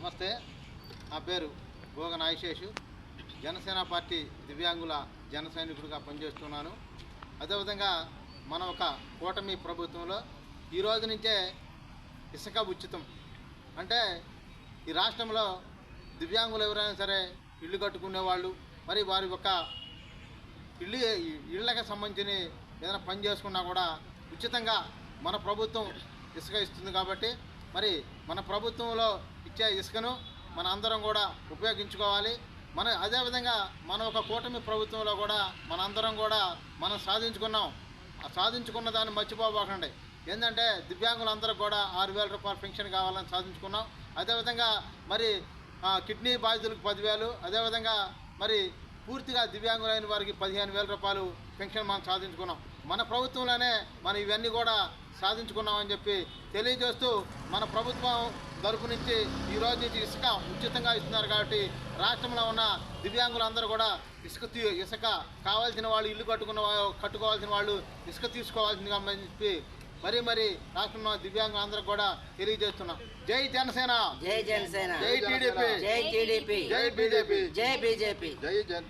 నమస్తే, నా పేరు భోగ నాగశేషు. జనసేన పార్టీ దివ్యాంగుల జన సైనికుడిగా పనిచేస్తున్నాను. అదేవిధంగా మన ఒక కూటమి ప్రభుత్వంలో ఈ రోజు నుంచే ఇసుక ఉచితం. అంటే ఈ రాష్ట్రంలో దివ్యాంగులు ఎవరైనా సరే ఇల్లు కట్టుకునే వాళ్ళు, మరి వారి యొక్క ఇళ్ళకి సంబంధించిన ఏదైనా పని చేసుకున్నా కూడా ఉచితంగా మన ప్రభుత్వం ఇసుక ఇస్తుంది. కాబట్టి మరి మన ప్రభుత్వంలో ఇచ్చే ఇసుకను మన అందరం కూడా ఉపయోగించుకోవాలి. అదేవిధంగా మన ఒక కూటమి ప్రభుత్వంలో కూడా మనందరం కూడా మనం సాధించుకున్న దాన్ని మర్చిపోబోకండి. ఏంటంటే దివ్యాంగులందరూ కూడా 6,000 రూపాయల పెన్షన్ కావాలని సాధించుకున్నాం. అదేవిధంగా మరి కిడ్నీ బాధితులకు 10,000, అదేవిధంగా మరి పూర్తిగా దివ్యాంగులైన వారికి 15,000 రూపాయలు పెన్షన్ మనం సాధించుకున్నాం. మన ప్రభుత్వంలోనే మనం ఇవన్నీ కూడా సాధించుకున్నామని చెప్పి తెలియజేస్తూ, మన ప్రభుత్వం తరపు నుంచి ఈ రోజు నుంచి ఇసుక ఉచితంగా ఇస్తున్నారు. కాబట్టి రాష్ట్రంలో ఉన్న దివ్యాంగులందరూ కూడా ఇసుక కావాల్సిన వాళ్ళు, ఇల్లు కట్టుకోవాల్సిన వాళ్ళు ఇసుక తీసుకోవాల్సిందిగా అని చెప్పి మరి రాష్ట్రంలో దివ్యాంగులందరూ కూడా తెలియజేస్తున్నాం. జై జనసేన, జై జనసేన, జై టీడీపీ, జై టీడీపీ, జై బీజేపీ, జై బీజేపీ, జై జన్.